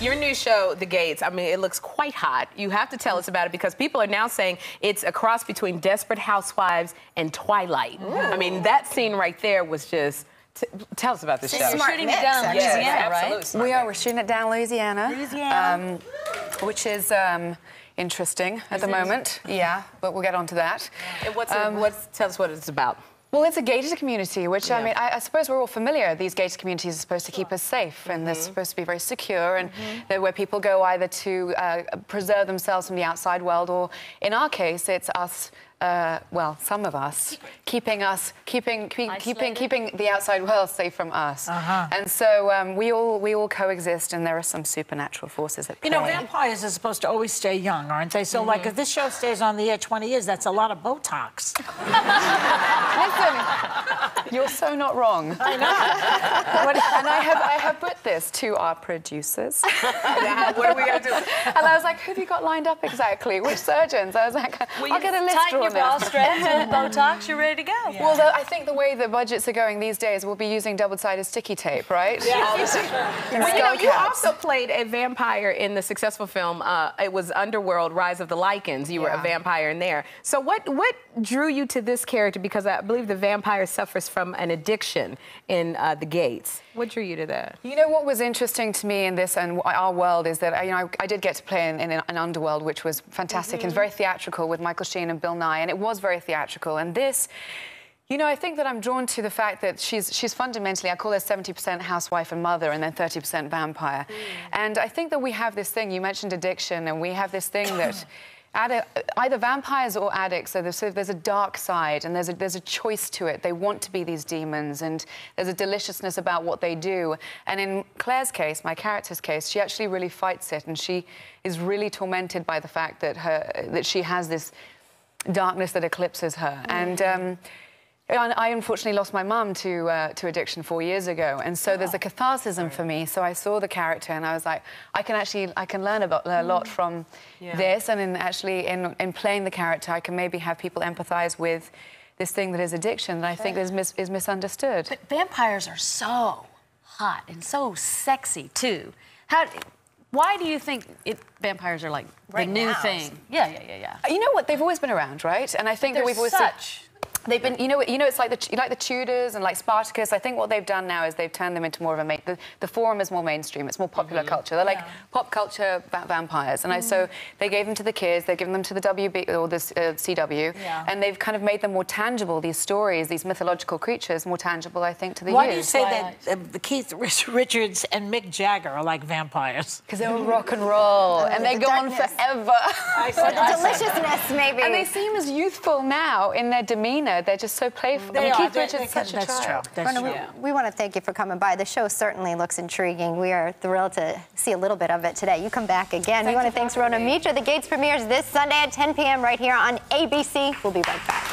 Your new show, The Gates, I mean, it looks quite hot. You have to tell us about it because people are now saying it's a cross between Desperate Housewives and Twilight. Ooh. I mean, that scene right there was just... Tell us about this show. You're shooting it down in Louisiana, right? We're shooting it down Louisiana. Which is interesting at the moment. Yeah, but we'll get on to that. And tell us what it's about. Well, it's a gated community, which, I mean, I suppose we're all familiar. These gated communities are supposed to keep us safe, and they're supposed to be very secure, and they're where people go either to preserve themselves from the outside world, or, in our case, it's us, well, some of us, keeping the outside world safe from us. And so we all coexist, and there are some supernatural forces at play. You know, vampires are supposed to always stay young, aren't they? So, like, if this show stays on the air 20 years, that's a lot of Botox. Listen, you're so not wrong. I know. And I have put this to our producers. What are we going to do? And I was like, who have you got lined up exactly? Which surgeons? I was like, I'll get a list drawn your bra strands and Botox, you're ready to go. Yeah. Well, I think the way the budgets are going these days, we'll be using double-sided sticky tape, right? Yeah. Well, you know, you also played a vampire in the successful film. It was Underworld, Rise of the Lycans. You were a vampire in there. So what drew you to this character? Because I believe the vampire suffers from an addiction in The Gates. What drew you to that? You know, what was interesting to me in this and our world is that, you know, I did get to play in an Underworld, which was fantastic and very theatrical with Michael Sheen and Bill Nye, and it was very theatrical. And this, you know, I think that I'm drawn to the fact that she's fundamentally, I call her 70% housewife and mother and then 30% vampire. And I think that we have this thing, you mentioned addiction, and we have this thing that either vampires or addicts, so there's a dark side and there's a choice to it. They want to be these demons, and there's a deliciousness about what they do. And in Claire's case, my character's case, she actually really fights it, and she is really tormented by the fact that she has this darkness that eclipses her. And I unfortunately lost my mum to addiction 4 years ago, and so there's a catharsis for me. So I saw the character, and I was like, I can learn a lot from this, and in playing the character, I can maybe have people empathise with this thing that is addiction that I think is misunderstood. But vampires are so hot and so sexy too. Why do you think vampires are like the new thing? Yeah. You know what? They've always been around, right? And I think that we've always they've been, you know, it's like the Tudors and like Spartacus. I think what they've done now is they've turned them into more of a the Forum is more mainstream. It's more popular culture. They're like pop culture vampires, and so they gave them to the kids. They've given them to the WB or the CW, and they've kind of made them more tangible. These stories, these mythological creatures, more tangible, I think, to the youth. Why do you say that Keith Richards and Mick Jagger are like vampires? Because they're rock and roll, and they go on forever. The deliciousness, maybe. And they seem as youthful now in their demeanour. They're just so playful. Keith Richards is such a child. Rhona, we want to thank you for coming by. The show certainly looks intriguing. We are thrilled to see a little bit of it today. You come back again. We want to thank Rhona Mitra. The Gates premieres this Sunday at 10 p.m. right here on ABC. We'll be right back.